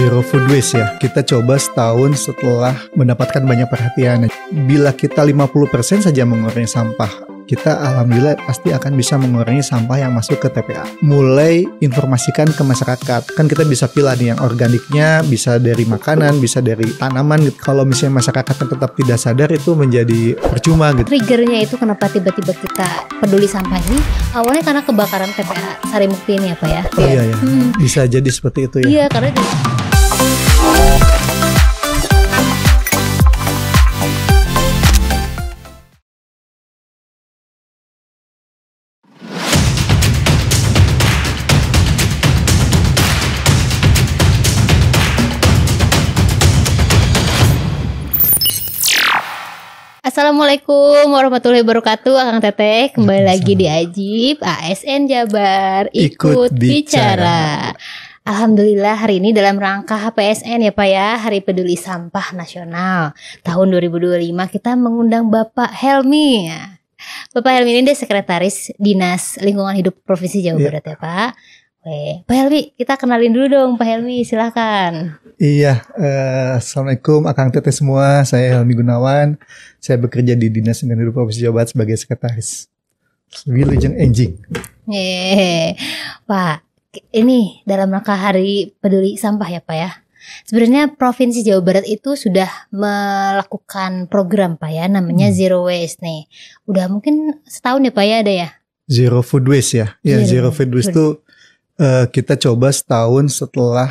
Zero food waste ya. Kita coba setahun setelah mendapatkan banyak perhatian. Bila kita 50% saja mengurangi sampah, kita alhamdulillah pasti akan bisa mengurangi sampah yang masuk ke TPA. Mulai informasikan ke masyarakat. Kan kita bisa pilih nih yang organiknya, bisa dari makanan, bisa dari tanaman gitu. Kalau misalnya masyarakat tetap tidak sadar, itu menjadi percuma gitu. Triggernya itu kenapa tiba-tiba kita peduli sampah ini? Awalnya karena kebakaran TPA Sarimukti ini ya Pak ya? Oh iya ya, bisa jadi seperti itu ya. Iya, karena Assalamualaikum warahmatullahi wabarakatuh. Akang Teteh kembali lagi di Ajib ASN Jabar Ikut Bicara. Alhamdulillah hari ini dalam rangka HPSN ya Pak ya, Hari Peduli Sampah Nasional tahun 2025, kita mengundang Bapak Helmi. Bapak Helmi ini Sekretaris Dinas Lingkungan Hidup Provinsi Jawa Barat ya Pak. Pak Helmi, kita kenalin dulu dong Pak Helmi, silahkan. Iya, Assalamualaikum Akang Teteh semua, saya Helmi Gunawan. Saya bekerja di Dinas Lingkungan Hidup Provinsi Jawa Barat sebagai sekretaris. Wilujeng Enjing. Pak, ini dalam rangka Hari Peduli Sampah ya Pak ya. Sebenarnya Provinsi Jawa Barat itu sudah melakukan program Pak ya, namanya Zero Waste nih. Udah mungkin setahun ya Pak ya ada ya? Zero food waste ya. Ya, zero food waste itu kita coba setahun setelah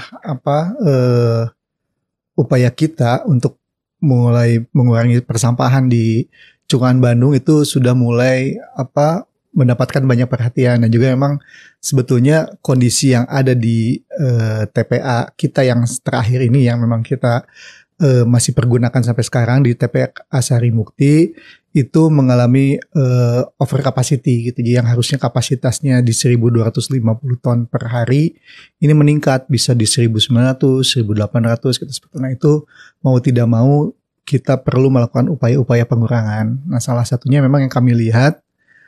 upaya kita untuk mulai mengurangi persampahan di Cungan Bandung itu sudah mulai mendapatkan banyak perhatian, dan juga memang sebetulnya kondisi yang ada di TPA kita yang terakhir ini yang memang kita masih pergunakan sampai sekarang di TPA Sarimukti itu mengalami over capacity gitu. Jadi yang harusnya kapasitasnya di 1.250 ton per hari ini meningkat bisa di 1.900, 1.800 gitu. Nah itu mau tidak mau kita perlu melakukan upaya-upaya pengurangan. Nah salah satunya memang yang kami lihat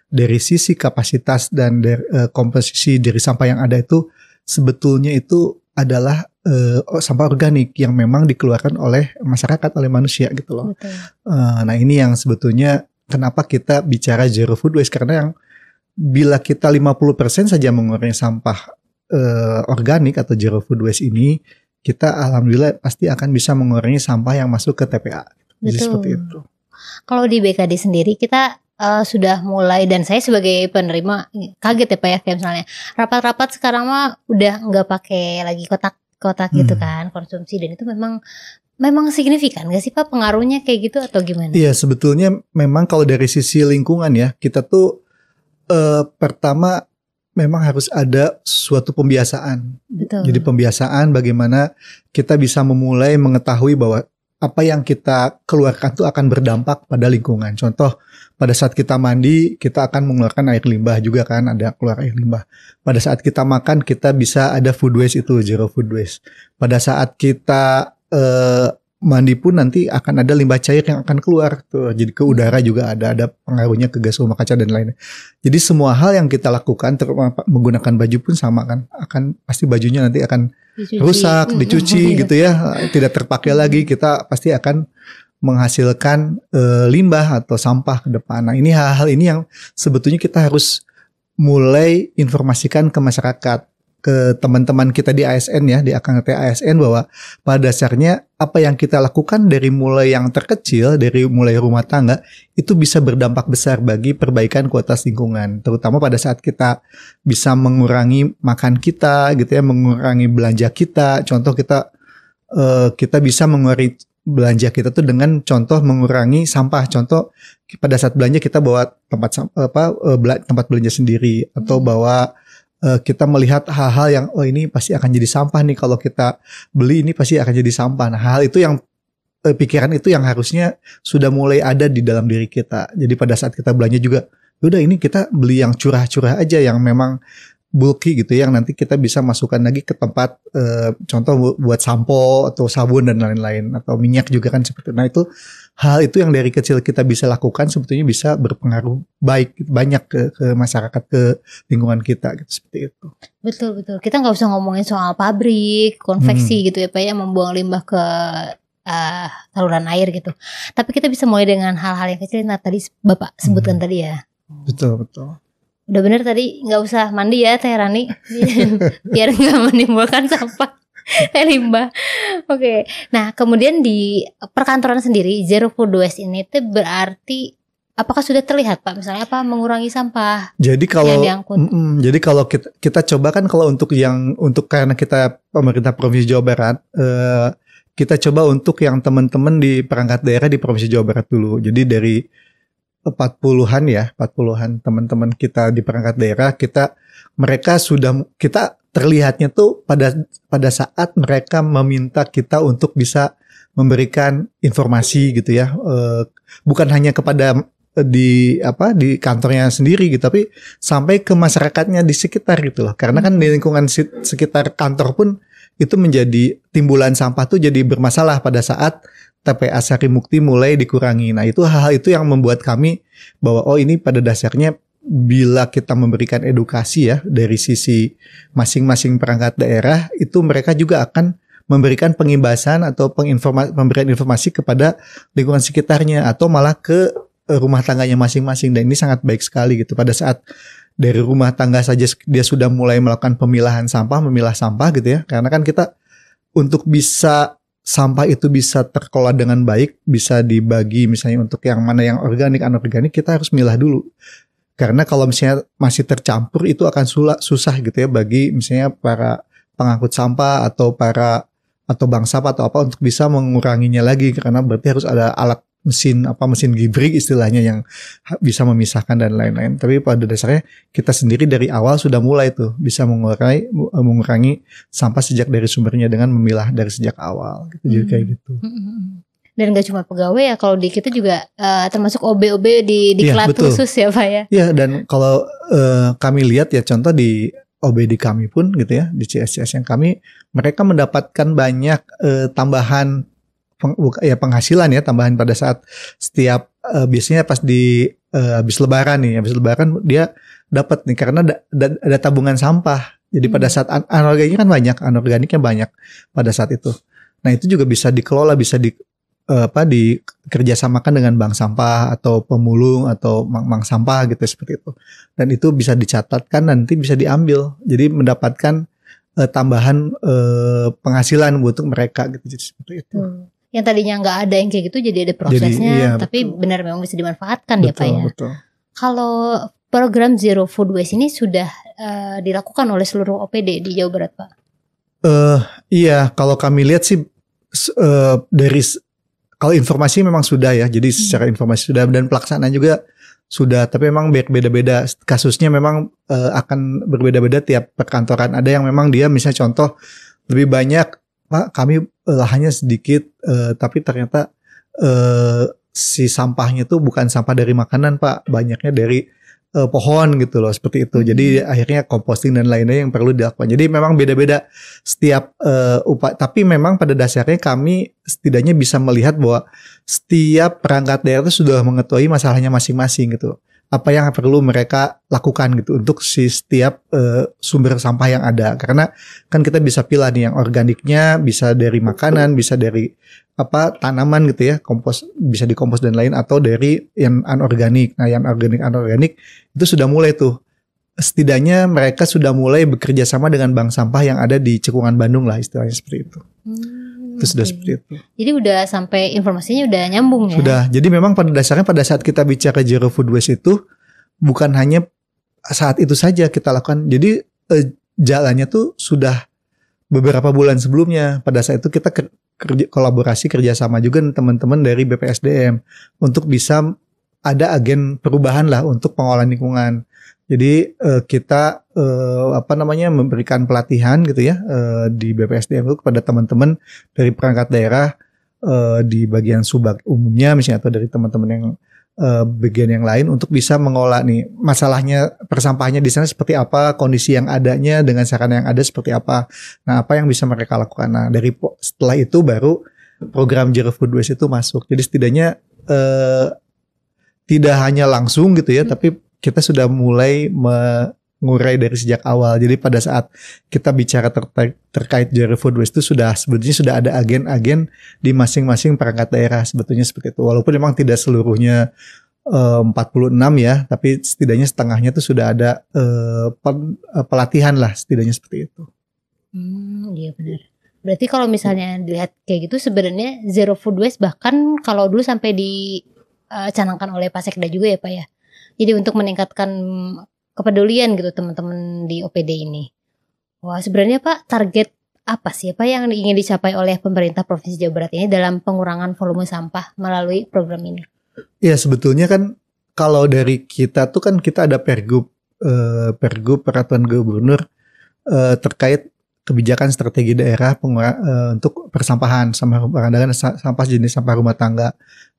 dari sisi kapasitas dan dari komposisi dari sampah yang ada itu sebetulnya itu adalah sampah organik yang memang dikeluarkan oleh masyarakat, oleh manusia gitu loh. Nah ini yang sebetulnya kenapa kita bicara zero food waste, karena yang bila kita 50% saja mengurangi sampah organik atau zero food waste ini, kita alhamdulillah pasti akan bisa mengurangi sampah yang masuk ke TPA. Jadi seperti itu. Kalau di BKD sendiri kita sudah mulai, dan saya sebagai penerima kaget ya Pak ya, kayak misalnya rapat-rapat sekarang mah udah nggak pakai lagi kotak gitu kan konsumsi, dan itu memang signifikan gak sih Pak pengaruhnya kayak gitu atau gimana? Iya sebetulnya memang kalau dari sisi lingkungan ya, kita tuh pertama memang harus ada suatu pembiasaan. Betul. Jadi pembiasaan bagaimana kita bisa memulai mengetahui bahwa apa yang kita keluarkan itu akan berdampak pada lingkungan. Contoh, pada saat kita mandi, kita akan mengeluarkan air limbah juga kan, ada keluar air limbah. Pada saat kita makan, kita bisa ada food waste itu, zero food waste. Pada saat kita mandi pun nanti akan ada limbah cair yang akan keluar tuh. Jadi ke udara juga ada pengaruhnya ke gas rumah kaca dan lainnya. Jadi semua hal yang kita lakukan, terutama menggunakan baju pun sama kan, akan pasti bajunya nanti akan rusak, dicuci gitu ya, tidak terpakai lagi, kita pasti akan menghasilkan limbah atau sampah ke depan. Nah ini hal-hal ini yang sebetulnya kita harus mulai informasikan ke masyarakat, ke teman-teman kita di ASN ya, di Akang Teteh ASN, bahwa pada dasarnya apa yang kita lakukan dari mulai yang terkecil, dari mulai rumah tangga, itu bisa berdampak besar bagi perbaikan kualitas lingkungan. Terutama pada saat kita bisa mengurangi makan kita gitu ya, mengurangi belanja kita. Contoh kita bisa mengurangi belanja kita tuh dengan contoh mengurangi sampah. Contoh pada saat belanja kita bawa tempat belanja sendiri, atau bawa kita melihat hal-hal yang ini pasti akan jadi sampah nih, kalau kita beli ini pasti akan jadi sampah. Nah hal itu yang pikiran itu yang harusnya sudah mulai ada di dalam diri kita. Jadi pada saat kita belanja juga, udah ini kita beli yang curah-curah aja, yang memang bulky gitu yang nanti kita bisa masukkan lagi ke tempat contoh buat sampo atau sabun dan lain-lain atau minyak juga kan seperti itu. Nah itu hal itu yang dari kecil kita bisa lakukan sebetulnya bisa berpengaruh banyak ke masyarakat, ke lingkungan kita gitu, seperti itu. Betul. Kita nggak usah ngomongin soal pabrik, konveksi gitu ya Pak ya, membuang limbah ke saluran air gitu. Tapi kita bisa mulai dengan hal-hal yang kecil. Nah tadi Bapak sebutkan tadi ya. Betul. Udah bener tadi nggak usah mandi ya Teh Rani biar nggak menimbulkan sampah limbah. Oke. Nah kemudian di perkantoran sendiri zero food waste ini tuh berarti apakah sudah terlihat Pak misalnya mengurangi sampah? Jadi kalau yang diangkut? Jadi kalau kita coba kan kalau untuk karena kita pemerintah Provinsi Jawa Barat kita coba untuk yang teman-teman di perangkat daerah di Provinsi Jawa Barat dulu. Jadi dari 40-an teman-teman kita di perangkat daerah kita terlihatnya tuh pada saat mereka meminta kita untuk bisa memberikan informasi gitu ya, bukan hanya kepada di kantornya sendiri gitu, tapi sampai ke masyarakatnya di sekitar gitu loh, karena kan di lingkungan sekitar kantor pun itu menjadi timbulan sampah tuh jadi bermasalah pada saat TPA Sarimukti mulai dikurangi. Nah itu hal-hal itu yang membuat kami bahwa ini pada dasarnya bila kita memberikan edukasi ya dari sisi masing-masing perangkat daerah itu mereka juga akan memberikan pengimbasan atau memberikan informasi kepada lingkungan sekitarnya atau malah ke rumah tangganya masing-masing, dan ini sangat baik sekali gitu. Pada saat dari rumah tangga saja dia sudah mulai melakukan memilah sampah gitu ya, karena kan kita untuk bisa sampah itu bisa terkelola dengan baik, bisa dibagi misalnya untuk yang mana yang organik, anorganik, kita harus milah dulu. Karena kalau misalnya masih tercampur itu akan susah gitu ya bagi misalnya para pengangkut sampah atau bank sampah atau apa untuk bisa menguranginya lagi, karena berarti harus ada alat mesin gibrig istilahnya yang bisa memisahkan dan lain-lain. Tapi pada dasarnya kita sendiri dari awal sudah mulai tuh bisa mengurangi sampah sejak dari sumbernya dengan memilah dari sejak awal gitu. Jadi kayak gitu. Dan gak cuma pegawai ya, kalau di kita juga termasuk OB-OB di diklat khusus ya Pak ya. Iya, dan kalau kami lihat ya contoh di OB di kami pun gitu ya, di CSCS yang kami, mereka mendapatkan banyak tambahan penghasilan ya, tambahan pada saat setiap biasanya pas di habis lebaran dia dapat nih karena ada tabungan sampah. Jadi pada saat anorganiknya banyak pada saat itu. Nah, itu juga bisa dikelola, bisa dikerjasamakan dengan bank sampah atau pemulung atau bank sampah gitu seperti itu. Dan itu bisa dicatatkan nanti bisa diambil. Jadi mendapatkan tambahan penghasilan untuk mereka gitu, jadi seperti itu. Yang tadinya nggak ada yang kayak gitu jadi ada prosesnya, iya, tapi benar memang bisa dimanfaatkan ya Pak ya. Betul. Kalau program Zero Food Waste ini sudah dilakukan oleh seluruh OPD di Jawa Barat Pak? Iya, kalau kami lihat sih kalau informasi memang sudah ya, jadi secara informasi sudah dan pelaksanaan juga sudah, tapi memang beda-beda kasusnya, memang akan berbeda-beda tiap perkantoran. Ada yang memang dia misalnya contoh lebih banyak Pak, kami lahannya sedikit, tapi ternyata si sampahnya tuh bukan sampah dari makanan Pak, banyaknya dari pohon gitu loh, seperti itu. Jadi akhirnya composting dan lainnya yang perlu dilakukan. Jadi memang beda-beda setiap upaya, tapi memang pada dasarnya kami setidaknya bisa melihat bahwa setiap perangkat daerah itu sudah mengetahui masalahnya masing-masing gitu. Apa yang perlu mereka lakukan gitu untuk si setiap sumber sampah yang ada, karena kan kita bisa pilih nih yang organiknya bisa dari makanan, bisa dari tanaman gitu ya, bisa dikompos dan lain, atau dari yang anorganik. Nah yang anorganik itu sudah mulai tuh, setidaknya mereka sudah mulai bekerja sama dengan bank sampah yang ada di Cekungan Bandung lah istilahnya seperti itu. Itu sudah seperti itu. Jadi udah sampai informasinya udah nyambung ya? Sudah. Jadi memang pada dasarnya pada saat kita bicara Zero Food Waste itu bukan hanya saat itu saja kita lakukan. Jadi jalannya tuh sudah beberapa bulan sebelumnya. Pada saat itu kita kerjasama juga dengan teman-teman dari BPSDM untuk bisa ada agen perubahan lah untuk pengolahan lingkungan. Jadi kita memberikan pelatihan gitu ya di BPSDM itu kepada teman-teman dari perangkat daerah di bagian subak umumnya misalnya, atau dari teman-teman yang bagian yang lain untuk bisa mengolah nih masalahnya persampahannya di sana seperti apa, kondisi yang adanya dengan sarana yang ada seperti apa. Nah, apa yang bisa mereka lakukan. Nah, setelah itu baru program Zero Food Waste itu masuk. Jadi setidaknya tidak hanya langsung gitu ya, tapi kita sudah mulai mengurai dari sejak awal. Jadi pada saat kita bicara terkait Zero Food Waste itu sebetulnya sudah ada agen-agen di masing-masing perangkat daerah sebetulnya seperti itu. Walaupun memang tidak seluruhnya 46 ya, tapi setidaknya setengahnya itu sudah ada pelatihan lah setidaknya seperti itu. Iya benar. Berarti kalau misalnya dilihat kayak gitu sebenarnya Zero Food Waste bahkan kalau dulu sampai dicanangkan oleh Pak Sekda juga ya Pak ya. Jadi untuk meningkatkan kepedulian gitu teman-teman di OPD ini. Wah, sebenarnya Pak, target apa sih Pak yang ingin dicapai oleh pemerintah Provinsi Jawa Barat ini dalam pengurangan volume sampah melalui program ini? Ya, sebetulnya kan kalau dari kita tuh kan kita ada Pergub Peraturan Gubernur terkait kebijakan strategi daerah untuk persampahan sampah jenis sampah rumah tangga.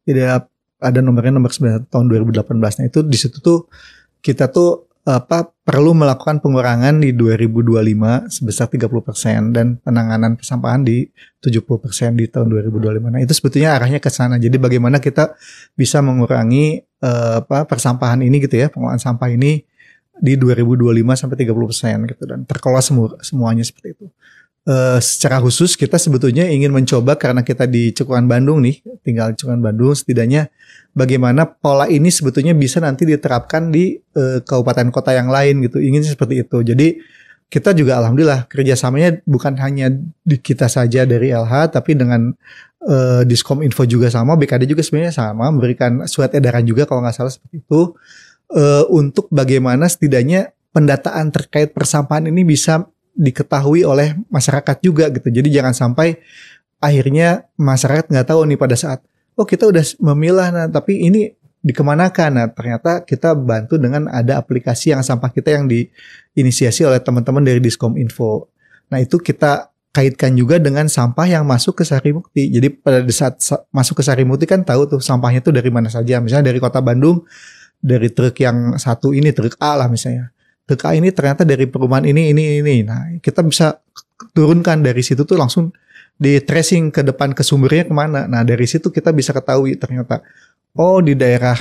Jadi ada nomornya nomor 9 tahun 2018. Nah, itu di situ tuh kita tuh perlu melakukan pengurangan di 2025 sebesar 30% dan penanganan persampahan di 70% di tahun 2025. Nah, itu sebetulnya arahnya ke sana. Jadi bagaimana kita bisa mengurangi persampahan ini gitu ya, pengelolaan sampah ini di 2025 sampai 30% gitu dan terkelola semuanya seperti itu. Secara khusus kita sebetulnya ingin mencoba karena kita di Cekungan Bandung nih, tinggal di Cekungan Bandung, setidaknya bagaimana pola ini sebetulnya bisa nanti diterapkan di kabupaten kota yang lain gitu. Ingin seperti itu. Jadi kita juga alhamdulillah kerjasamanya bukan hanya di kita saja dari LH, tapi dengan Diskominfo juga sama, BKD juga sebenarnya sama, memberikan surat edaran juga kalau nggak salah seperti itu, untuk bagaimana setidaknya pendataan terkait persampahan ini bisa diketahui oleh masyarakat juga gitu. Jadi jangan sampai akhirnya masyarakat nggak tahu nih pada saat kita udah memilah, nah tapi ini dikemanakan. Nah ternyata kita bantu dengan ada aplikasi yang sampah kita yang diinisiasi oleh teman-teman dari Diskominfo. Nah itu kita kaitkan juga dengan sampah yang masuk ke Sarimukti. Jadi pada saat masuk ke Sarimukti kan tahu tuh sampahnya tuh dari mana saja. Misalnya dari kota Bandung, dari truk yang satu ini, truk A lah misalnya. Truk A ini ternyata dari perumahan ini. Nah, kita bisa turunkan dari situ tuh langsung di tracing ke depan ke sumbernya kemana. Nah, dari situ kita bisa ketahui ternyata di daerah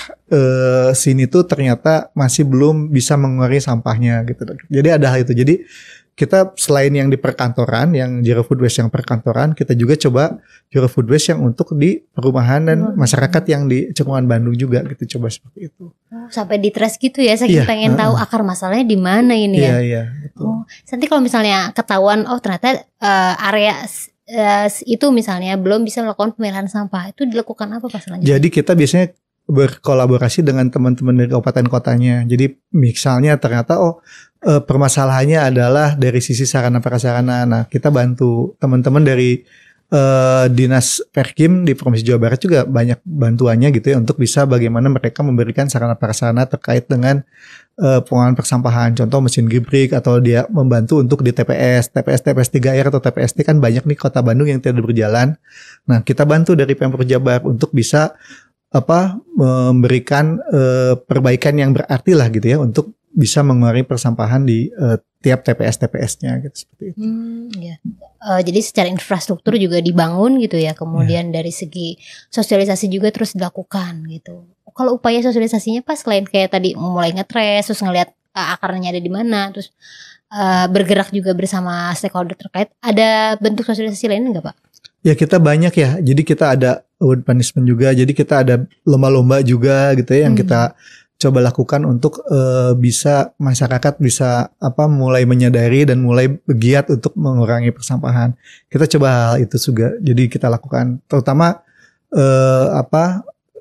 sini tuh ternyata masih belum bisa mengurangi sampahnya gitu. Jadi ada hal itu. Jadi kita selain yang di perkantoran, yang Zero Food Waste yang perkantoran, kita juga coba Zero Food Waste yang untuk di perumahan dan masyarakat yang di Cekungan Bandung juga gitu, coba seperti itu. Sampai di trace gitu ya, saya pengen tahu akar masalahnya di mana ini ya. Iya, betul. Nanti kalau misalnya ketahuan ternyata area itu misalnya belum bisa melakukan pemilahan sampah, itu dilakukan apa Pak selanjutnya? Jadi kita biasanya berkolaborasi dengan teman-teman dari kabupaten kotanya. Jadi misalnya ternyata permasalahannya adalah dari sisi sarana prasarana. Nah, kita bantu teman-teman dari Dinas Perkim di Provinsi Jawa Barat juga banyak bantuannya gitu ya untuk bisa bagaimana mereka memberikan sarana prasarana terkait dengan pengelolaan persampahan. Contoh mesin gibrik atau dia membantu untuk di TPS 3R atau TPST kan banyak nih kota Bandung yang tidak berjalan. Nah, kita bantu dari Pemprov Jabar untuk bisa memberikan perbaikan yang berarti lah gitu ya untuk bisa mengurangi persampahan di tiap TPS-TPS-nya gitu seperti itu. Ya. Jadi secara infrastruktur juga dibangun gitu ya, kemudian dari segi sosialisasi juga terus dilakukan gitu. Kalau upaya sosialisasinya Pak selain kayak tadi mulai nge-trace, terus ngelihat akarnya ada di mana, terus bergerak juga bersama stakeholder terkait, ada bentuk sosialisasi lain nggak Pak? Ya kita banyak ya, jadi kita ada award punishment juga, jadi kita ada lomba-lomba juga gitu ya yang kita coba lakukan untuk bisa masyarakat bisa mulai menyadari dan mulai bergiat untuk mengurangi persampahan. Kita coba hal itu juga, jadi kita lakukan terutama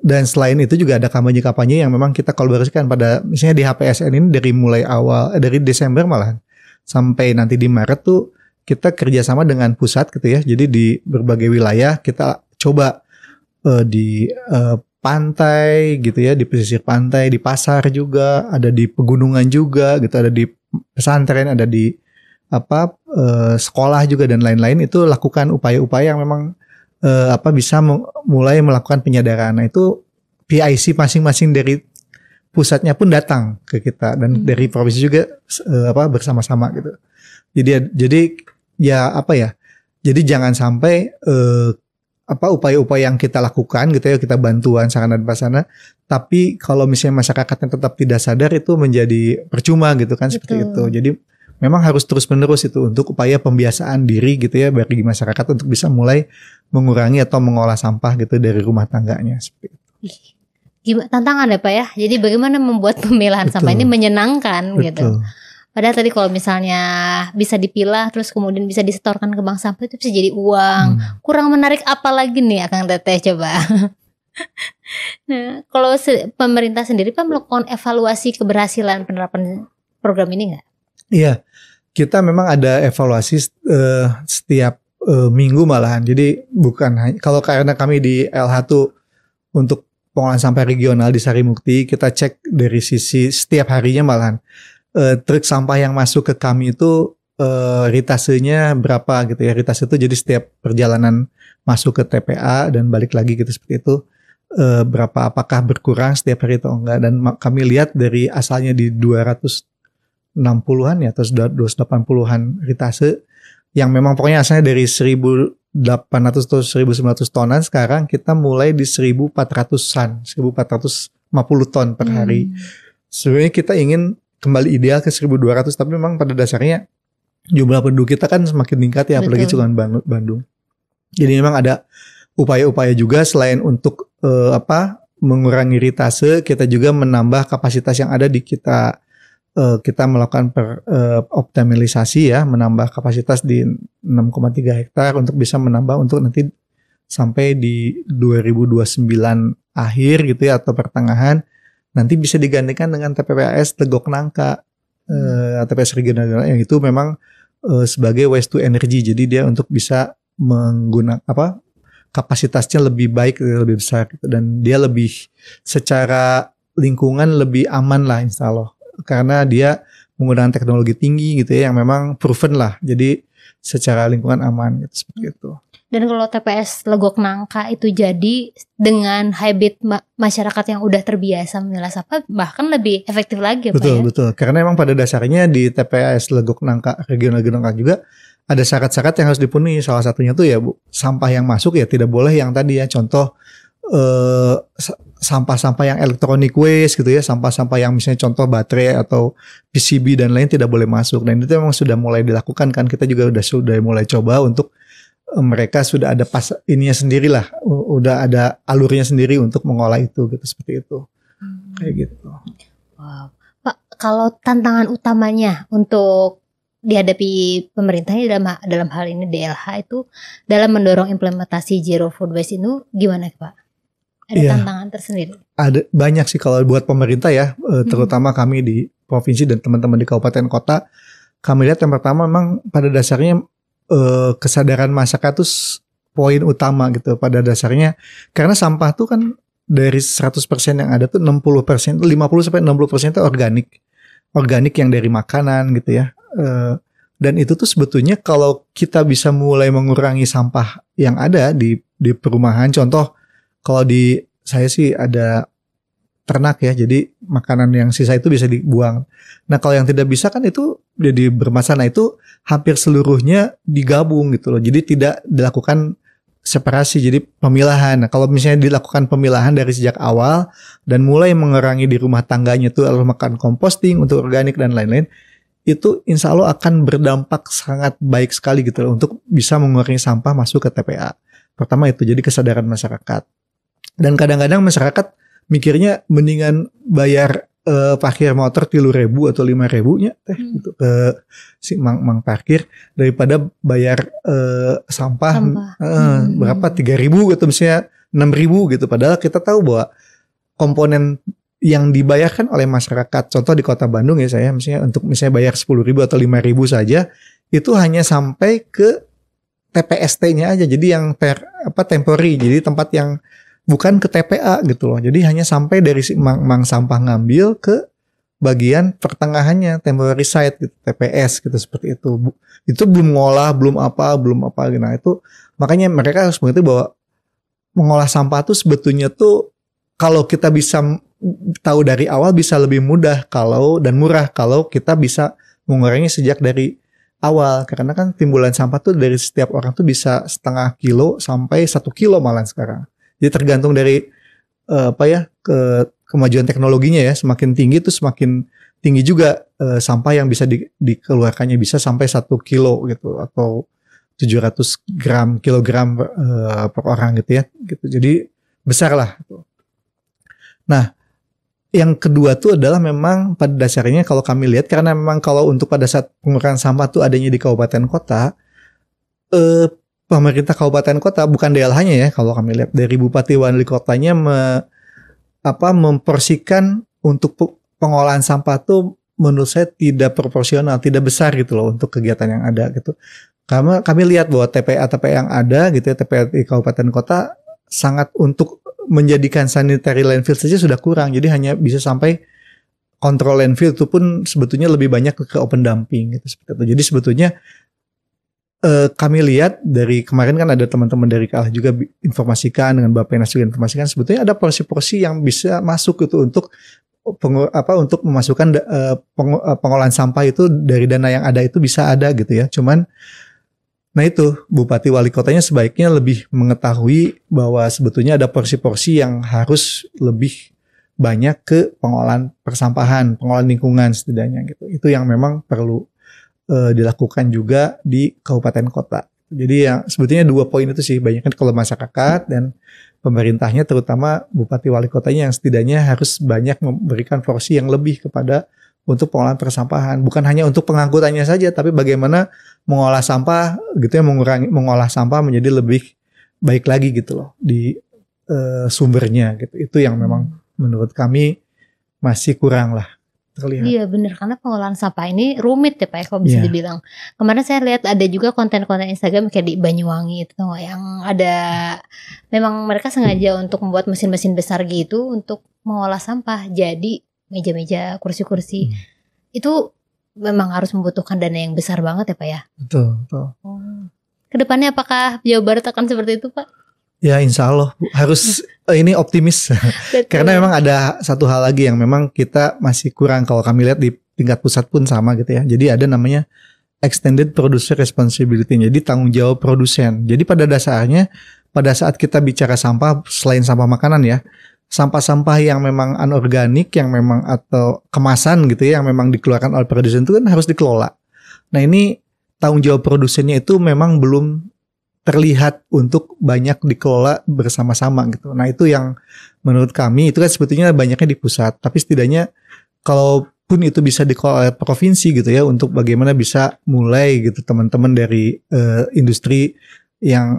dan selain itu juga ada kampanye-kampanye yang memang kita kolaborasikan pada misalnya di HPSN ini dari mulai awal dari Desember malahan sampai nanti di Maret tuh kita kerjasama dengan pusat gitu ya. Jadi di berbagai wilayah kita coba di pantai gitu ya, di pesisir pantai, di pasar juga, ada di pegunungan juga gitu, ada di pesantren, ada di sekolah juga dan lain-lain. Itu lakukan upaya-upaya yang memang bisa mulai melakukan penyadaran. Nah itu PIC masing-masing dari pusatnya pun datang ke kita dan dari provinsi juga bersama-sama gitu. Jadi ya apa ya? Jadi jangan sampai upaya-upaya yang kita lakukan gitu ya, kita bantuan sarana dan prasarana, tapi kalau misalnya masyarakatnya tetap tidak sadar itu menjadi percuma gitu kan. Betul. Seperti itu. Jadi memang harus terus-menerus itu untuk upaya pembiasaan diri gitu ya bagi masyarakat untuk bisa mulai mengurangi atau mengolah sampah gitu dari rumah tangganya seperti itu. Gimana tantangan ya Pak ya? Jadi bagaimana membuat pemilahan sampah ini menyenangkan gitu. Padahal tadi kalau misalnya bisa dipilah terus kemudian bisa disetorkan ke bank sampah itu bisa jadi uang. Kurang menarik apa lagi nih Akang Teteh coba? Nah, kalau pemerintah sendiri Pak melakukan evaluasi keberhasilan penerapan program ini nggak? Iya, kita memang ada evaluasi setiap minggu malahan. Jadi bukan hanya kalau karena kami di LH tuh untuk pengolahan sampah regional di Sarimukti, kita cek dari sisi setiap harinya malahan truk sampah yang masuk ke kami itu ritasenya berapa gitu ya. Ritase itu jadi setiap perjalanan masuk ke TPA dan balik lagi gitu seperti itu berapa, apakah berkurang setiap hari atau enggak. Dan kami lihat dari asalnya di 260-an ya atau 280-an ritase yang memang pokoknya asalnya dari 1.800 atau 1.900 tonan, sekarang kita mulai di 1.400-an, 1.450 ton per hari. Sebenarnya kita ingin kembali ideal ke 1.200, tapi memang pada dasarnya jumlah penduduk kita kan semakin meningkat ya, apalagi cuma Bandung. Jadi memang ada upaya-upaya juga selain untuk mengurangi ritase, kita juga menambah kapasitas yang ada di kita. Kita melakukan optimalisasi ya, menambah kapasitas di 6,3 hektar untuk bisa menambah untuk nanti sampai di 2029 akhir gitu ya atau pertengahan nanti bisa digantikan dengan TPPAS Legok Nangka, TPS regional yang itu memang sebagai waste to energy, jadi dia untuk bisa menggunakan kapasitasnya lebih baik, lebih besar gitu, dan dia lebih secara lingkungan lebih aman lah insya Allah. Karena dia menggunakan teknologi tinggi gitu ya yang memang proven lah, jadi secara lingkungan aman gitu, seperti itu. Dan kalau TPS Legok Nangka itu jadi dengan habit masyarakat yang udah terbiasa memilah sampah bahkan lebih efektif lagi ya Pak ya? Betul, karena memang pada dasarnya di TPS Legok Nangka regional Nangka juga ada syarat-syarat yang harus dipenuhi. Salah satunya tuh ya Bu, sampah yang masuk ya tidak boleh yang tadi ya, contoh sampah-sampah yang electronic waste gitu ya, sampah-sampah yang misalnya contoh baterai atau PCB dan lain tidak boleh masuk. Dan itu memang sudah mulai dilakukan kan, kita juga sudah mulai coba untuk mereka sudah ada ininya sendiri lah, udah ada alurnya sendiri untuk mengolah itu gitu, seperti itu. Kayak gitu. Wow. Pak, kalau tantangan utamanya untuk dihadapi pemerintahnya dalam hal ini DLH itu dalam mendorong implementasi zero food waste itu gimana Pak? Ada tantangan tersendiri? Ada banyak sih kalau buat pemerintah ya, terutama kami di provinsi dan teman-teman di kabupaten kota. Kami lihat yang pertama memang pada dasarnya kesadaran masyarakat itu poin utama gitu pada dasarnya. Karena sampah tuh kan dari 100% yang ada tuh 50%, 50 sampai 60% itu organik yang dari makanan gitu ya. Dan itu tuh sebetulnya kalau kita bisa mulai mengurangi sampah yang ada di perumahan, contoh kalau di saya sih ada ternak ya, jadi makanan yang sisa itu bisa dibuang. Nah kalau yang tidak bisa kan itu jadi bermasalah. Nah itu hampir seluruhnya digabung gitu loh. Jadi tidak dilakukan separasi, jadi pemilahan. Nah kalau misalnya dilakukan pemilahan dari sejak awal dan mulai mengurangi di rumah tangganya tuh lalu makan composting untuk organik dan lain-lain, itu insya Allah akan berdampak sangat baik sekali gitu loh untuk bisa mengurangi sampah masuk ke TPA. Pertama itu jadi kesadaran masyarakat. Dan kadang-kadang masyarakat mikirnya mendingan bayar parkir motor 3.000 atau 5.000-nya gitu ke si mang parkir daripada bayar sampah. Berapa 3.000 gitu misalnya 6.000 gitu, padahal kita tahu bahwa komponen yang dibayarkan oleh masyarakat, contoh di Kota Bandung ya saya misalnya untuk misalnya bayar 10.000 atau 5.000 saja itu hanya sampai ke TPST-nya aja, jadi yang temporary, jadi tempat yang bukan ke TPA gitu loh. Jadi hanya sampai dari si mang sampah ngambil ke bagian pertengahannya, temporary site gitu, TPS gitu, seperti itu. Itu belum ngolah, belum apa. Nah itu makanya mereka harus mengerti bahwa mengolah sampah tuh sebetulnya tuh kalau kita bisa tahu dari awal bisa lebih mudah dan murah kalau kita bisa mengurangi sejak dari awal, karena kan timbulan sampah tuh dari setiap orang tuh bisa 0,5 kilo sampai 1 kilo malah sekarang. Jadi tergantung dari kemajuan teknologinya ya, semakin tinggi tuh semakin tinggi juga sampah yang bisa dikeluarkannya, bisa sampai 1 kilo gitu atau 700 kilogram per orang gitu ya. Gitu. Jadi besar lah. Nah, yang kedua tuh adalah memang pada dasarnya kalau kami lihat, karena memang kalau untuk pada saat pengurangan sampah tuh adanya di kabupaten kota, pemerintah kabupaten kota bukan DLH-nya ya, kalau kami lihat dari bupati wali kotanya memporsikan untuk pengolahan sampah tuh menurut saya tidak proporsional, tidak besar gitu loh untuk kegiatan yang ada gitu. Karena kami lihat bahwa TPA yang ada gitu ya, TPA di kabupaten kota sangat untuk menjadikan sanitary landfill saja sudah kurang. Jadi hanya bisa sampai kontrol landfill itu pun sebetulnya lebih banyak ke open dumping gitu seperti itu. Jadi sebetulnya kami lihat dari kemarin kan ada teman-teman dari KALH juga informasikan, dengan Bappenas juga informasikan, sebetulnya ada porsi-porsi yang bisa masuk itu untuk memasukkan pengolahan sampah itu dari dana yang ada itu bisa ada gitu ya. Cuman nah itu, bupati wali kotanya sebaiknya lebih mengetahui bahwa sebetulnya ada porsi-porsi yang harus lebih banyak ke pengolahan persampahan, pengolahan lingkungan setidaknya gitu. Itu yang memang perlu dilakukan juga di kabupaten kota. Jadi yang sebetulnya 2 poin itu sih, banyak kan kalau masyarakat dan pemerintahnya, terutama bupati wali kotanya yang setidaknya harus banyak memberikan porsi yang lebih kepada untuk pengolahan persampahan, bukan hanya untuk pengangkutannya saja, tapi bagaimana mengolah sampah gitu ya, mengolah sampah menjadi lebih baik lagi gitu loh di sumbernya gitu. Itu yang memang menurut kami masih kurang lah terlihat. Iya benar, karena pengolahan sampah ini rumit ya Pak ya, kalau bisa dibilang. Kemarin saya lihat ada juga konten-konten Instagram kayak di Banyuwangi itu yang ada, memang mereka sengaja untuk membuat mesin-mesin besar gitu untuk mengolah sampah. Jadi meja-meja, kursi-kursi itu memang harus membutuhkan dana yang besar banget ya Pak ya. Betul. Kedepannya apakah Jawa Barat akan seperti itu Pak? Ya insya Allah harus ini optimis. Karena memang ada satu hal lagi yang memang kita masih kurang kalau kami lihat di tingkat pusat pun sama gitu ya. Jadi ada namanya extended producer responsibility, jadi tanggung jawab produsen. Jadi pada dasarnya pada saat kita bicara sampah, selain sampah makanan ya, sampah-sampah yang memang anorganik, yang memang atau kemasan gitu ya, yang memang dikeluarkan oleh produsen itu kan harus dikelola. Nah ini tanggung jawab produsennya itu memang belum terlihat untuk banyak dikelola bersama-sama gitu. Nah itu yang menurut kami itu kan sebetulnya banyaknya di pusat, tapi setidaknya kalaupun itu bisa dikelola oleh provinsi gitu ya, untuk bagaimana bisa mulai gitu teman-teman dari industri yang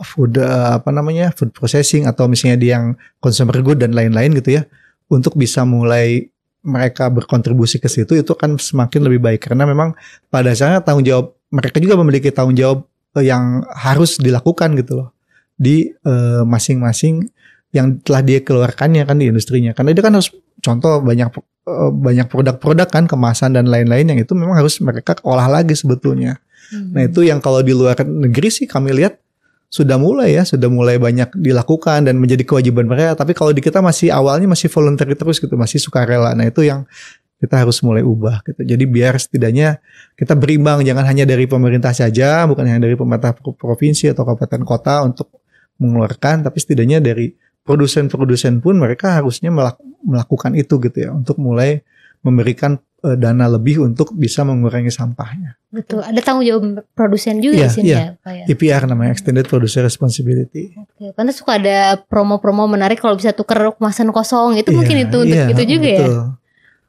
food processing atau misalnya dia yang consumer good dan lain-lain gitu ya, untuk bisa mulai mereka berkontribusi ke situ, itu kan semakin lebih baik, karena memang pada dasarnya tanggung jawab mereka juga memiliki tanggung jawab yang harus dilakukan gitu loh di masing-masing yang telah dia keluarkannya kan di industrinya, karena dia kan harus contoh banyak produk-produk kan kemasan dan lain-lain yang itu memang harus mereka olah lagi sebetulnya. Nah itu yang kalau di luar negeri sih kami lihat sudah mulai banyak dilakukan dan menjadi kewajiban mereka. Tapi kalau di kita awalnya masih voluntary terus gitu, masih sukarela. Nah itu yang kita harus mulai ubah gitu. Jadi biar setidaknya kita berimbang, jangan hanya dari pemerintah saja, bukan hanya dari pemerintah provinsi atau kabupaten kota untuk mengeluarkan, tapi setidaknya dari produsen-produsen pun mereka harusnya melakukan itu gitu ya, untuk mulai memberikan dana lebih untuk bisa mengurangi sampahnya. Betul, ada tanggung jawab produsen juga di sini ya Pak ya. EPR namanya, Extended Producer Responsibility. Oke, pantas suka ada promo-promo menarik kalau bisa tuker kemasan kosong, itu mungkin itu untuk itu juga betul. Ya.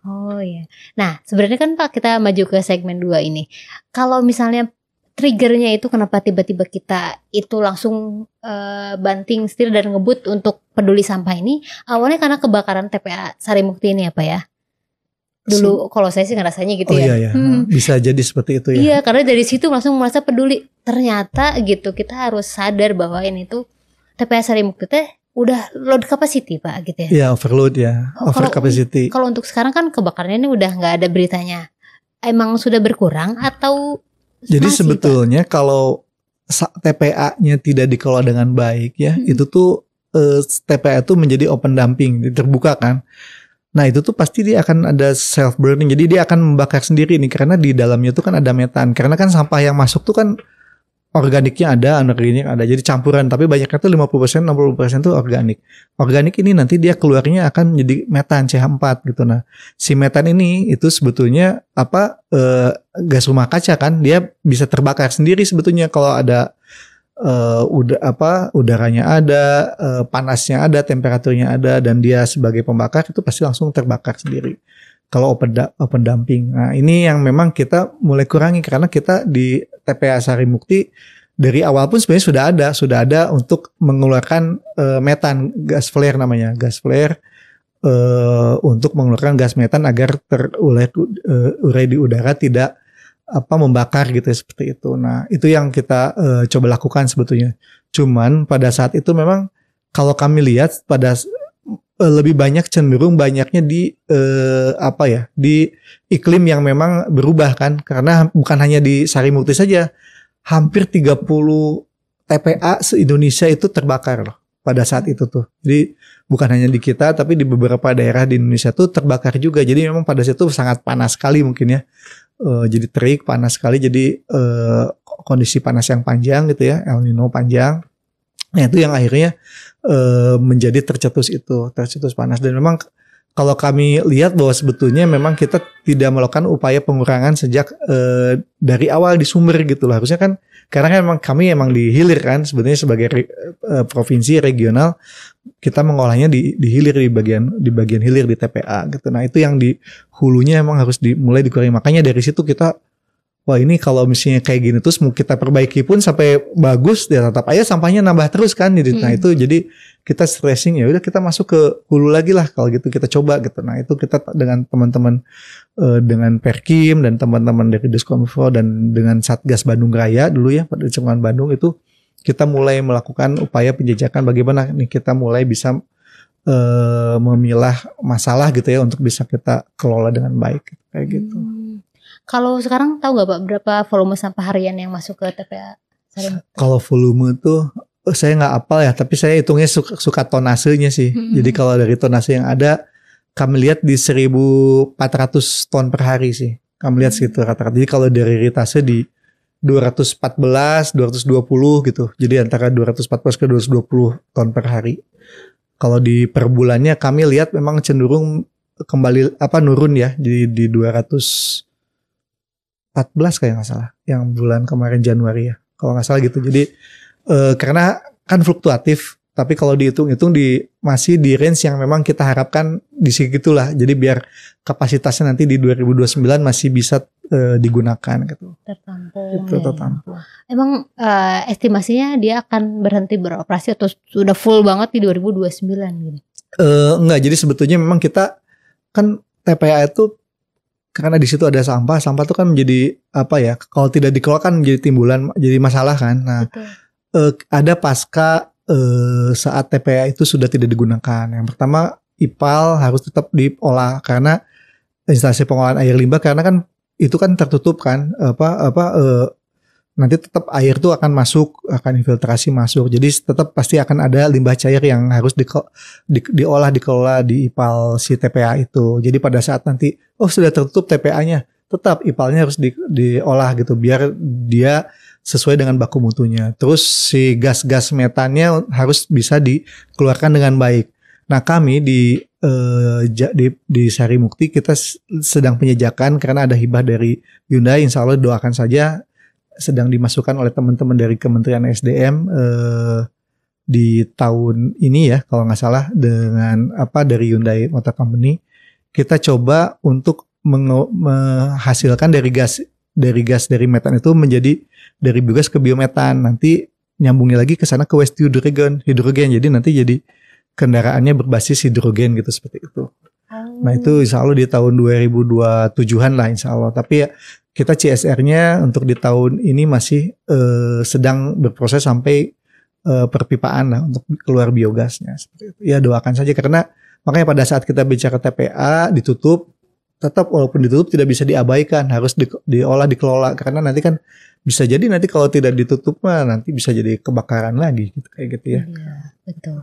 Oh iya. Nah, sebenarnya kan Pak kita maju ke segmen 2 ini. Kalau misalnya triggernya itu kenapa tiba-tiba kita itu langsung banting setir dan ngebut untuk peduli sampah ini, awalnya karena kebakaran TPA Sarimukti ini ya Pak ya. Dulu kalau saya sih ngerasanya gitu ya. Iya. Bisa jadi seperti itu ya. Iya, karena dari situ langsung merasa peduli. Ternyata gitu kita harus sadar bahwa ini tuh TPA Sarimukti teh udah load capacity Pak gitu ya. Iya, overload ya, over capacity. Kalau untuk sekarang kan kebakarannya ini udah nggak ada beritanya. Emang sudah berkurang atau jadi masih, sebetulnya Pak? Kalau TPA-nya tidak dikelola dengan baik ya, itu tuh TPA itu menjadi open dumping, terbuka kan. Nah itu tuh pasti dia akan ada self burning, jadi dia akan membakar sendiri nih karena di dalamnya tuh kan ada metan. Karena kan sampah yang masuk tuh kan organiknya ada, anorganik ada, jadi campuran. Tapi banyaknya tuh 50%, 60% tuh organik. Organik ini nanti dia keluarnya akan menjadi metan CH4 gitu. Nah, si metan ini itu sebetulnya gas rumah kaca kan, dia bisa terbakar sendiri sebetulnya kalau ada udaranya ada, panasnya ada, temperaturnya ada, dan dia sebagai pembakar itu pasti langsung terbakar sendiri. Kalau open dumping. Nah, ini yang memang kita mulai kurangi karena kita di TPA Sarimukti dari awal pun sebenarnya sudah ada untuk mengeluarkan metan, gas flare namanya, gas flare untuk mengeluarkan gas metan agar terurai di udara tidak membakar gitu ya, seperti itu. Nah, itu yang kita coba lakukan sebetulnya. Cuman pada saat itu memang kalau kami lihat pada lebih banyak cenderung banyaknya di di iklim yang memang berubah kan, karena bukan hanya di Sarimukti saja, hampir 30 TPA se-Indonesia itu terbakar loh pada saat itu tuh. Jadi bukan hanya di kita tapi di beberapa daerah di Indonesia tuh terbakar juga. Jadi memang pada situ sangat panas sekali mungkin ya. Jadi terik, panas sekali, jadi kondisi panas yang panjang gitu ya, El Nino panjang. Nah itu yang akhirnya menjadi tercetus panas. Dan memang kalau kami lihat bahwa sebetulnya memang kita tidak melakukan upaya pengurangan sejak dari awal di sumber gitu lah. Harusnya kan karena kan memang kami emang di hilir kan sebetulnya sebagai provinsi regional, kita mengolahnya di hilir, di bagian hilir di TPA gitu. Nah itu yang di hulunya emang harus mulai dikurangi. Makanya dari situ kita, wah ini kalau misalnya kayak gini terus mau kita perbaiki pun sampai bagus ya tetap aja sampahnya nambah terus kan. Nah itu jadi kita stressing, ya udah kita masuk ke hulu lagi lah kalau gitu, kita coba gitu. Nah itu kita dengan teman-teman dengan Perkim dan teman-teman dari Diskominfo dan dengan Satgas Bandung Raya dulu ya pada Lingkungan Bandung itu kita mulai melakukan upaya penjajakan bagaimana nih kita mulai bisa memilah masalah gitu ya untuk bisa kita kelola dengan baik kayak gitu. Kalau sekarang tahu nggak Pak berapa volume sampah harian yang masuk ke TPA Sarimukti? Kalau volume tuh saya nggak apal ya, tapi saya hitungnya suka tonasenya sih. Jadi kalau dari tonase yang ada kami lihat di 1.400 ton per hari sih. Kami lihat segitu rata-rata. Jadi kalau dari ritase di 214, 220 gitu. Jadi antara 214 ke 220 ton per hari. Kalau di per bulannya kami lihat memang cenderung kembali nurun ya. Jadi di 214 kayak nggak salah. Yang bulan kemarin Januari ya. Kalau nggak salah gitu. Jadi karena kan fluktuatif. Tapi kalau dihitung-hitung masih di range yang memang kita harapkan di segitulah. Jadi biar kapasitasnya nanti di 2029 masih bisa digunakan gitu. Tertampung. Itu tertampung. Emang estimasinya dia akan berhenti beroperasi atau sudah full banget di 2029 gitu? Enggak, jadi sebetulnya memang kita kan TPA itu karena di situ ada sampah tuh kan menjadi kalau tidak dikelola kan menjadi timbulan, jadi masalah kan. Nah, ada pasca saat TPA itu sudah tidak digunakan. Yang pertama IPAL harus tetap diolah karena instalasi pengolahan air limbah, karena kan itu kan tertutup kan nanti tetap air tuh akan masuk, akan infiltrasi masuk. Jadi tetap pasti akan ada limbah cair yang harus dikelola di IPAL si TPA itu. Jadi pada saat nanti sudah tertutup TPA-nya, tetap IPAL-nya harus diolah gitu biar dia sesuai dengan baku mutunya. Terus si gas-gas metannya harus bisa dikeluarkan dengan baik. Nah kami di Sarimukti kita sedang penjajakan karena ada hibah dari Hyundai. Insya Allah doakan saja, sedang dimasukkan oleh teman-teman dari Kementerian SDM di tahun ini ya kalau nggak salah, dengan dari Hyundai Motor Company. Kita coba untuk menghasilkan dari metan itu menjadi dari biogas ke biometan, nanti nyambungnya lagi ke sana ke waste hidrogen. Jadi nanti jadi kendaraannya berbasis hidrogen gitu, seperti itu. Nah itu insya Allah di tahun 2027an lah insya Allah. Tapi ya kita CSR-nya untuk di tahun ini masih sedang berproses sampai perpipaan lah untuk keluar biogasnya. Seperti itu. Ya doakan saja, karena makanya pada saat kita bicara TPA ditutup, tetap walaupun ditutup tidak bisa diabaikan, harus diolah, dikelola, karena nanti kan bisa jadi nanti kalau tidak ditutup nanti bisa jadi kebakaran lagi gitu, kayak gitu ya. Iya, betul.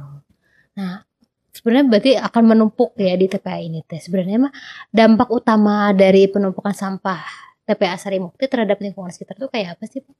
Nah, sebenarnya berarti akan menumpuk ya di TPA ini teh. Sebenarnya mah dampak utama dari penumpukan sampah TPA Sarimukti terhadap lingkungan sekitar tuh kayak apa sih Pak?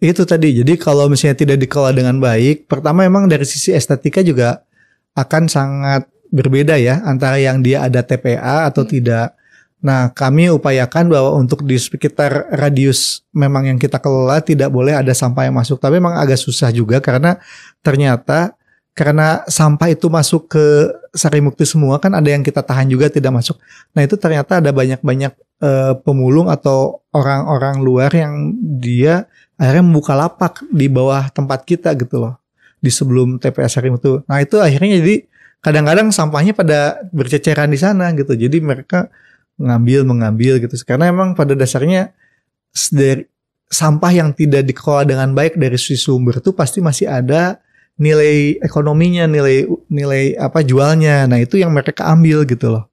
Itu tadi, jadi kalau misalnya tidak dikelola dengan baik, pertama memang dari sisi estetika juga akan sangat berbeda ya antara yang dia ada TPA atau tidak. Nah, kami upayakan bahwa untuk di sekitar radius memang yang kita kelola tidak boleh ada sampah yang masuk. Tapi memang agak susah juga karena ternyata karena sampah itu masuk ke Sarimukti semua kan ada yang kita tahan juga tidak masuk. Nah, itu ternyata ada banyak-banyak pemulung atau orang-orang luar yang dia akhirnya membuka lapak di bawah tempat kita gitu loh, di sebelum TPA Sarimukti. Nah itu akhirnya jadi kadang-kadang sampahnya pada berceceran di sana gitu. Jadi mereka mengambil gitu. Karena emang pada dasarnya dari sampah yang tidak dikelola dengan baik dari sisi sumber itu pasti masih ada nilai ekonominya, nilai apa jualnya. Nah itu yang mereka ambil gitu loh.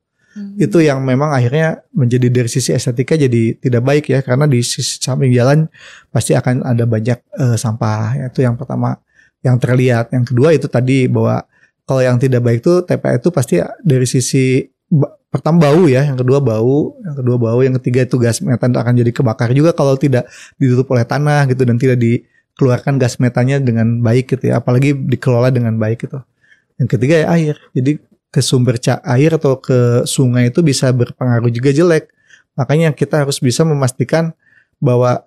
Itu yang memang akhirnya menjadi dari sisi estetika jadi tidak baik ya, karena di sisi samping jalan pasti akan ada banyak sampah. Itu yang pertama yang terlihat. Yang kedua itu tadi bahwa kalau yang tidak baik itu TPA itu pasti dari sisi pertama bau ya, yang kedua bau, yang ketiga itu gas metan akan jadi kebakar juga kalau tidak ditutup oleh tanah gitu dan tidak dikeluarkan gas metannya dengan baik gitu ya, apalagi dikelola dengan baik gitu. Yang ketiga ya air. Jadi ke sumber air atau ke sungai itu bisa berpengaruh juga jelek. Makanya kita harus bisa memastikan bahwa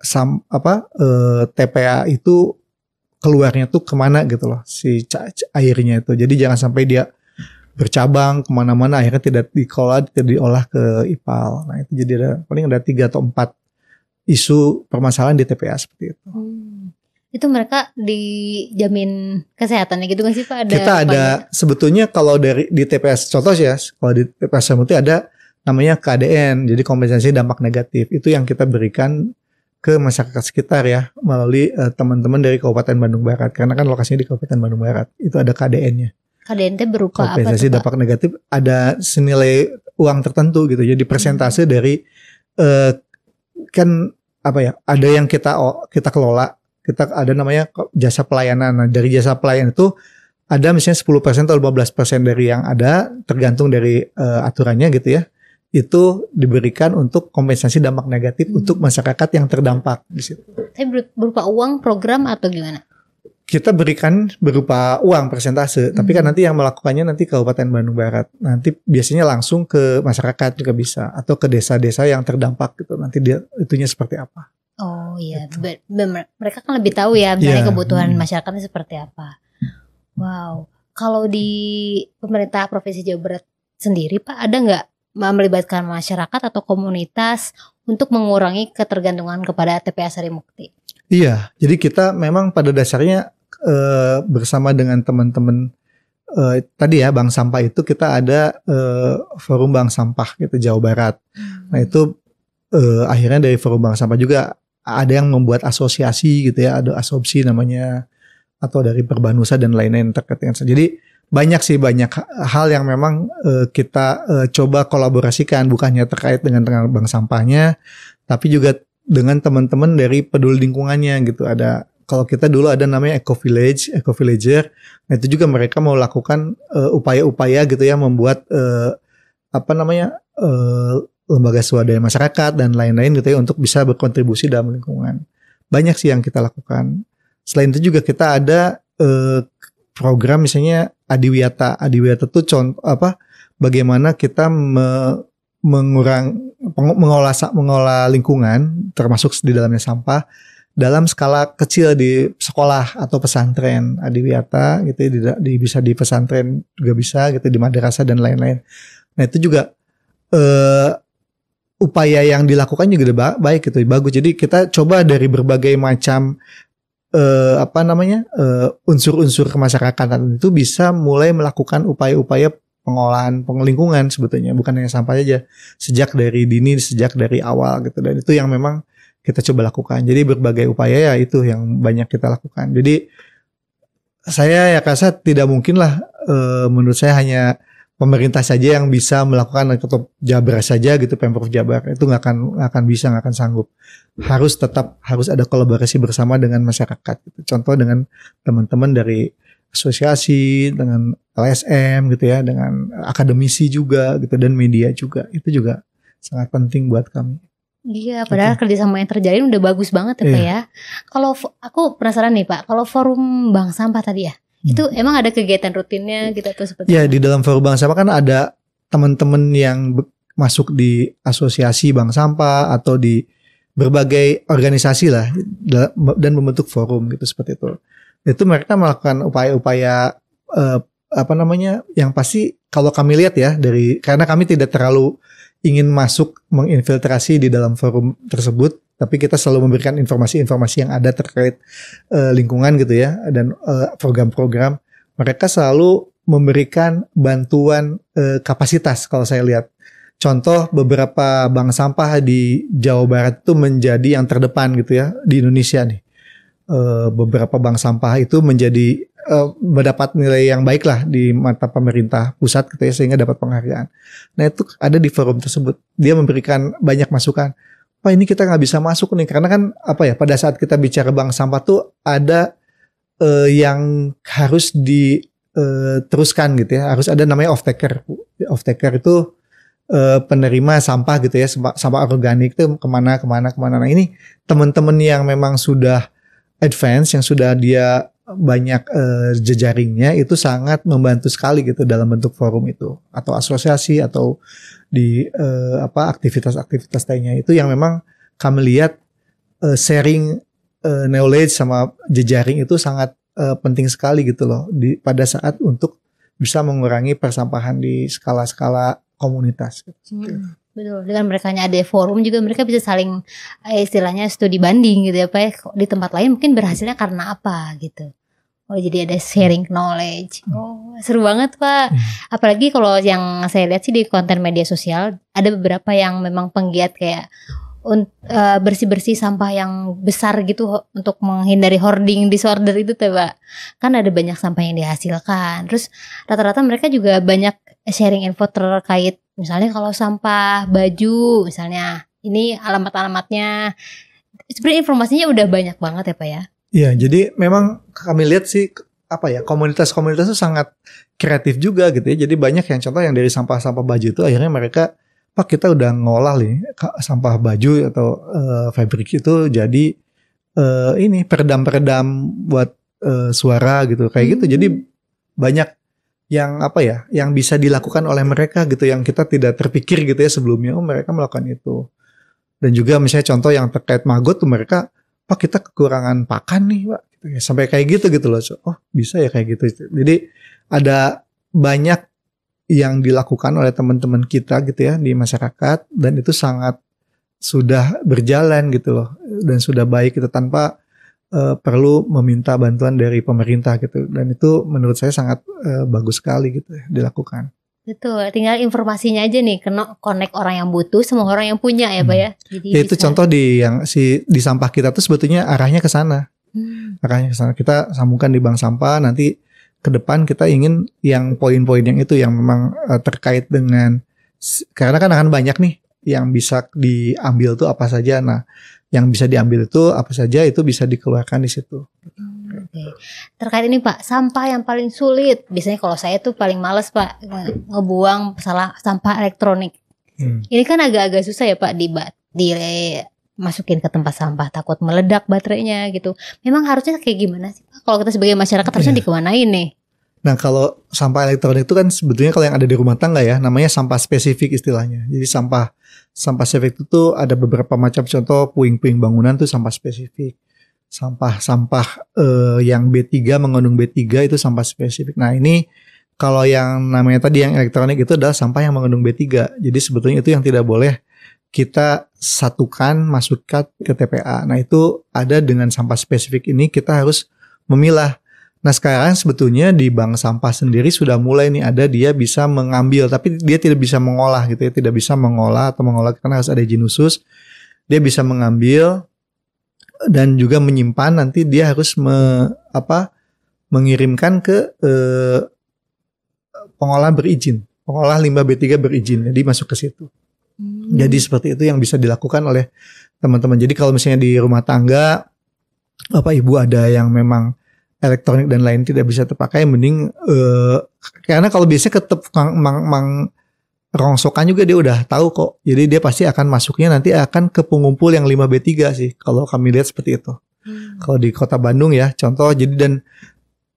TPA itu keluarnya tuh kemana gitu loh si airnya itu. Jadi jangan sampai dia bercabang kemana-mana akhirnya tidak dikelola, tidak diolah ke IPAL. Nah itu jadi paling ada 3 atau 4 isu permasalahan di TPA seperti itu. Itu mereka dijamin kesehatannya gitu kan sih Pak? Kita ada sebetulnya kalau di TPS contoh ya, kalau di TPS Sarimukti ada namanya KDN, jadi kompensasi dampak negatif. Itu yang kita berikan ke masyarakat sekitar ya melalui teman-teman dari Kabupaten Bandung Barat, karena kan lokasinya di Kabupaten Bandung Barat. Itu ada KDN-nya. KDN itu berupa kompensasi apa tuh, dampak negatif, ada senilai uang tertentu gitu. Jadi persentase dari kan apa ya? Ada yang kita kelola. Kita ada namanya jasa pelayanan. Nah, dari jasa pelayanan itu ada misalnya 10% atau 15% dari yang ada, tergantung dari aturannya gitu ya. Itu diberikan untuk kompensasi dampak negatif untuk masyarakat yang terdampak di situ. Tapi berupa uang, program atau gimana? Kita berikan berupa uang persentase, tapi kan nanti yang melakukannya nanti Kabupaten Bandung Barat. Nanti biasanya langsung ke masyarakat juga bisa, atau ke desa-desa yang terdampak gitu. Nanti dia itunya seperti apa. Oh iya, mereka kan lebih tahu ya misalnya kebutuhan masyarakatnya seperti apa. Wow, kalau di pemerintah Provinsi Jawa Barat sendiri Pak, ada nggak melibatkan masyarakat atau komunitas untuk mengurangi ketergantungan kepada TPA Sarimukti? Iya, jadi kita memang pada dasarnya bersama dengan teman-teman tadi ya Bank Sampah itu kita ada forum Bank Sampah gitu Jawa Barat. Nah itu akhirnya dari forum Bank Sampah juga ada yang membuat asosiasi gitu ya, ada asopsi namanya, atau dari Perbanusa dan lain-lain terkait dengan. Jadi banyak hal yang memang kita coba kolaborasikan, bukannya terkait dengan bank sampahnya, tapi juga dengan teman-teman dari peduli lingkungannya gitu. Ada, kalau kita dulu ada namanya Eco Villager. Nah itu juga mereka mau lakukan upaya-upaya gitu ya, membuat lembaga swadaya masyarakat dan lain-lain gitu ya untuk bisa berkontribusi dalam lingkungan. Banyak sih yang kita lakukan. Selain itu juga kita ada program misalnya Adiwiyata. Adiwiyata itu contoh bagaimana kita mengolah lingkungan termasuk di dalamnya sampah dalam skala kecil di sekolah atau pesantren. Adiwiyata gitu bisa di pesantren juga bisa gitu, di madrasah dan lain-lain. Nah itu juga upaya yang dilakukan juga baik gitu, bagus. Jadi kita coba dari berbagai macam unsur-unsur kemasyarakatan itu bisa mulai melakukan upaya-upaya pengolahan lingkungan sebetulnya, bukan hanya sampah aja, sejak dari awal gitu. Dan itu yang memang kita coba lakukan. Jadi berbagai upaya ya itu yang banyak kita lakukan. Jadi saya rasa tidak mungkin lah menurut saya hanya pemerintah saja yang bisa melakukan, atau Jabar saja gitu, Pemprov Jabar itu nggak akan sanggup. Harus ada kolaborasi bersama dengan masyarakat gitu. Contoh dengan teman-teman dari asosiasi, dengan LSM gitu ya, dengan akademisi juga gitu, dan media juga. Itu juga sangat penting buat kami. Iya, padahal kerjasama yang terjalin udah bagus banget ya Pak ya. Kalau aku penasaran nih Pak, kalau forum bank sampah tadi ya, itu emang ada kegiatan rutinnya gitu atau seperti ya, di dalam forum bank sampah kan ada teman-teman yang masuk di asosiasi bank sampah atau di berbagai organisasi lah, dan membentuk forum gitu seperti itu. Itu mereka melakukan upaya-upaya yang pasti kalau kami lihat ya, karena kami tidak terlalu ingin masuk menginfiltrasi di dalam forum tersebut, tapi kita selalu memberikan informasi-informasi yang ada terkait lingkungan gitu ya, dan program-program. Mereka selalu memberikan bantuan kapasitas kalau saya lihat. Contoh, beberapa bank sampah di Jawa Barat itu menjadi yang terdepan gitu ya di Indonesia nih. Beberapa bank sampah itu menjadi mendapat nilai yang baik lah di mata pemerintah pusat gitu ya, sehingga dapat penghargaan. Nah itu ada di forum tersebut. Dia memberikan banyak masukan. Pak, ini kita nggak bisa masuk nih karena kan pada saat kita bicara bank sampah tuh ada yang harus diteruskan gitu ya. Harus ada namanya off taker. Off taker itu penerima sampah gitu ya, sampah organik itu kemana. Nah ini teman-teman yang memang sudah advance, yang sudah dia banyak jejaringnya, itu sangat membantu sekali gitu dalam bentuk forum itu atau asosiasi atau di aktivitas-aktivitas lainnya. Itu yang memang kami lihat sharing knowledge sama jejaring itu sangat penting sekali gitu loh pada saat untuk bisa mengurangi persampahan di skala-skala komunitas gitu. Betul, dengan mereka ada forum juga mereka bisa saling istilahnya studi banding gitu ya Pak ya. Di tempat lain mungkin berhasilnya karena apa gitu. Oh jadi ada sharing knowledge. Oh seru banget Pak. Apalagi kalau yang saya lihat sih di konten media sosial ada beberapa yang memang penggiat kayak bersih-bersih sampah yang besar gitu untuk menghindari hoarding disorder itu tuh Pak. Kan ada banyak sampah yang dihasilkan. Terus rata-rata mereka juga banyak sharing info terkait misalnya kalau sampah baju misalnya ini alamat-alamatnya. Sebenarnya informasinya udah banyak banget ya Pak ya. Iya, jadi memang kami lihat sih komunitas-komunitas itu sangat kreatif juga gitu ya. Jadi banyak yang contoh yang dari sampah-sampah baju itu akhirnya mereka, Pak kita udah ngolah nih sampah baju atau fabric itu jadi ini peredam-peredam buat suara gitu kayak gitu. Jadi banyak yang yang bisa dilakukan oleh mereka gitu yang kita tidak terpikir gitu ya sebelumnya. Oh mereka melakukan itu. Dan juga misalnya contoh yang terkait maggot tuh mereka, Pak kita kekurangan pakan nih Pak, sampai kayak gitu loh. Oh bisa ya kayak gitu. Jadi ada banyak yang dilakukan oleh teman-teman kita gitu ya di masyarakat, dan itu sangat sudah berjalan gitu loh, dan sudah baik gitu tanpa perlu meminta bantuan dari pemerintah gitu, dan itu menurut saya sangat bagus sekali gitu ya dilakukan. Betul, tinggal informasinya aja nih, connect orang yang butuh sama orang yang punya ya Pak ya. Jadi ya itu contoh di sampah kita tuh sebetulnya arahnya ke sana. Arahnya ke sana. Kita sambungkan di bank sampah, nanti ke depan kita ingin yang poin-poin yang itu yang memang terkait dengan, karena kan akan banyak nih yang bisa diambil tuh apa saja. Nah, yang bisa diambil itu apa saja itu bisa dikeluarkan di situ. Oke. Terkait ini Pak, sampah yang paling sulit, biasanya kalau saya tuh paling males Pak ngebuang sampah elektronik. Ini kan agak-agak susah ya Pak masukin ke tempat sampah, takut meledak baterainya gitu. Memang harusnya kayak gimana sih Pak? Kalau kita sebagai masyarakat harusnya dikemanain nih? Nah kalau sampah elektronik itu kan sebetulnya kalau yang ada di rumah tangga ya, namanya sampah spesifik istilahnya. Jadi sampah spesifik itu ada beberapa macam, contoh puing-puing bangunan tuh sampah spesifik. Sampah yang B3 mengandung B3 itu sampah spesifik. Nah ini kalau yang namanya tadi yang elektronik itu adalah sampah yang mengandung B3. Jadi sebetulnya itu yang tidak boleh kita satukan masukkan ke TPA. Nah itu ada dengan sampah spesifik ini kita harus memilah. Nah sekarang sebetulnya di bank sampah sendiri sudah mulai nih ada dia bisa mengambil, tapi dia tidak bisa mengolah gitu ya, tidak bisa mengolah karena harus ada izin khusus. Dia bisa mengambil dan juga menyimpan, nanti dia harus mengirimkan ke pengolah berizin, pengolah limbah B3 berizin, jadi masuk ke situ. Jadi seperti itu yang bisa dilakukan oleh teman-teman. Jadi kalau misalnya di rumah tangga Bapak Ibu ada yang memang elektronik dan lain tidak bisa terpakai, mending karena kalau biasanya ketep rongsokan juga dia udah tahu kok. Jadi dia pasti akan masuknya nanti akan ke pengumpul yang 5B3 sih. Kalau kami lihat seperti itu. Kalau di Kota Bandung ya, contoh. Jadi dan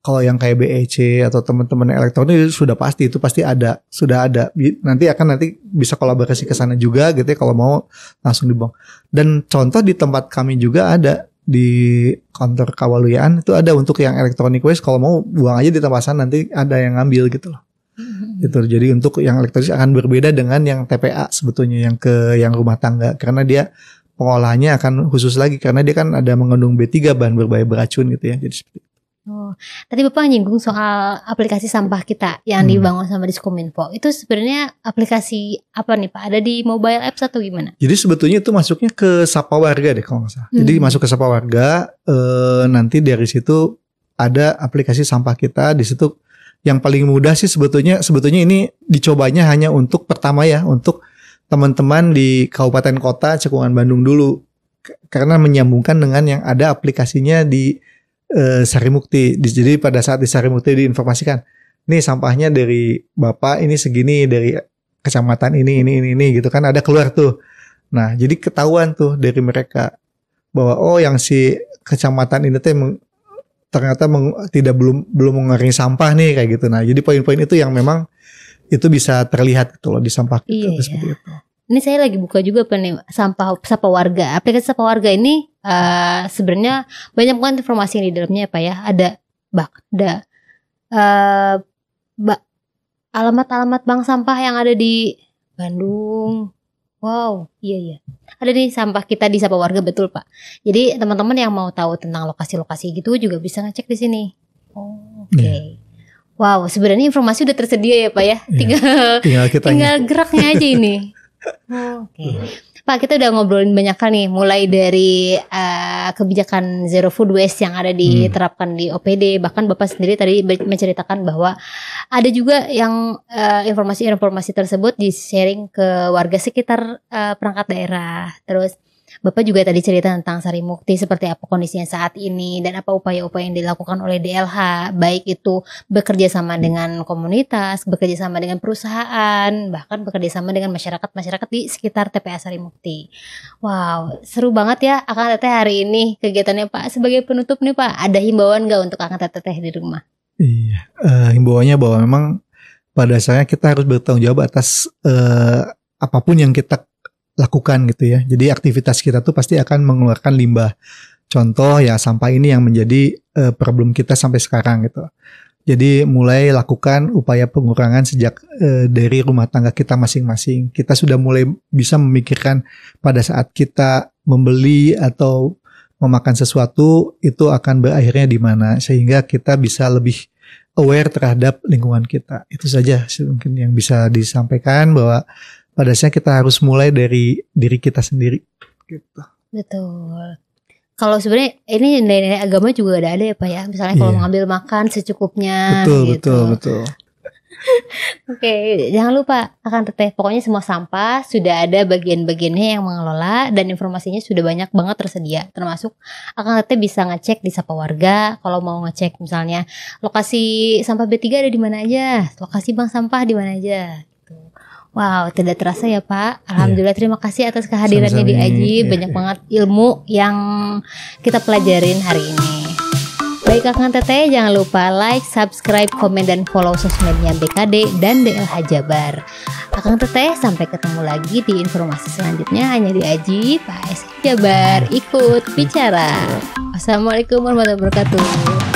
kalau yang kayak BEC atau teman-teman elektronik sudah pasti itu pasti ada, sudah ada. Nanti bisa kolaborasi ke sana juga gitu ya kalau mau langsung dibuang. Dan contoh di tempat kami juga ada di kantor Kawaluyaan itu ada untuk yang electronic waste, kalau mau buang aja di tempat sana nanti ada yang ngambil gitu loh. Gitu. Jadi untuk yang elektronik akan berbeda dengan yang TPA sebetulnya yang rumah tangga, karena dia pengolahannya akan khusus lagi karena dia kan ada mengandung B3 bahan berbahaya beracun gitu ya. Jadi seperti itu. Oh, tadi Bapak nyinggung soal aplikasi sampah kita yang dibangun sama Diskominfo. Itu sebenarnya aplikasi apa nih Pak? Ada di mobile apps atau gimana? Jadi sebetulnya itu masuknya ke Sapa Warga deh kalau nggak salah. Jadi masuk ke Sapa Warga, nanti dari situ ada aplikasi sampah kita. Di situ yang paling mudah sih sebetulnya ini dicobanya hanya untuk pertama ya, untuk teman-teman di Kabupaten Kota Cekungan Bandung dulu, karena menyambungkan dengan yang ada aplikasinya di Sarimukti. Jadi pada saat di Sarimukti diinformasikan, nih sampahnya dari Bapak ini segini, dari kecamatan ini gitu kan, ada keluar tuh. Nah jadi ketahuan tuh dari mereka bahwa oh yang si kecamatan ini tuh ternyata belum mengurangi sampah nih kayak gitu. Nah jadi poin-poin itu yang memang itu bisa terlihat gitu loh di sampah kita. Seperti itu. Ini saya lagi buka juga nih Sapa Warga. Aplikasi Sapa Warga ini sebenarnya banyak banget informasi yang di dalamnya ya Pak ya. Ada alamat-alamat bank sampah yang ada di Bandung. Wow, iya. Ada nih sampah kita di Sapa Warga, betul Pak. Jadi teman-teman yang mau tahu tentang lokasi-lokasi gitu juga bisa ngecek di sini. Oh, oke. Okay. Wow, sebenarnya informasi udah tersedia ya Pak ya. Tinggal geraknya aja ini. Oke. Pak, kita udah ngobrolin banyak hal nih, mulai dari kebijakan zero food waste yang ada diterapkan di OPD, bahkan Bapak sendiri tadi menceritakan bahwa ada juga yang informasi-informasi tersebut di-sharing ke warga sekitar perangkat daerah. Terus Bapak juga tadi cerita tentang Sarimukti, seperti apa kondisinya saat ini dan apa upaya-upaya yang dilakukan oleh DLH, baik itu bekerja sama dengan komunitas, bekerja sama dengan perusahaan, bahkan bekerja sama dengan masyarakat di sekitar TPA Sarimukti. Wow, seru banget ya Akang Teteh hari ini kegiatannya Pak. Sebagai penutup nih Pak, ada himbauan gak untuk Akang Teteh di rumah? Iya, himbauannya bahwa memang pada dasarnya kita harus bertanggung jawab atas apapun yang kita lakukan gitu ya. Jadi aktivitas kita tuh pasti akan mengeluarkan limbah. Contoh ya sampah ini yang menjadi problem kita sampai sekarang gitu. Jadi mulai lakukan upaya pengurangan sejak dari rumah tangga kita masing-masing. Kita sudah mulai bisa memikirkan pada saat kita membeli atau memakan sesuatu itu akan berakhirnya di mana, sehingga kita bisa lebih aware terhadap lingkungan kita. Itu saja mungkin yang bisa disampaikan, bahwa pada dasarnya kita harus mulai dari diri kita sendiri gitu. Betul. Kalau sebenarnya ini nilai-nilai agama juga ada ya Pak ya. Misalnya kalau mengambil makan secukupnya. Betul. Oke, jangan lupa Akang Teteh. Pokoknya semua sampah sudah ada bagian-bagiannya yang mengelola dan informasinya sudah banyak banget tersedia. Termasuk Akang Teteh bisa ngecek di Sapa Warga. Kalau mau ngecek misalnya lokasi sampah B3 ada di mana aja, lokasi bank sampah di mana aja. Wow, tidak terasa ya Pak. Alhamdulillah, terima kasih atas kehadirannya di Ajib. Banyak banget ilmu yang kita pelajarin hari ini. Baik Akang Teteh, jangan lupa like, subscribe, komen, dan follow sosmednya BKD dan DLH Jabar. Akang Teteh, sampai ketemu lagi di informasi selanjutnya hanya di Ajib ASN Jabar. Ikut bicara. Wassalamualaikum warahmatullahi wabarakatuh.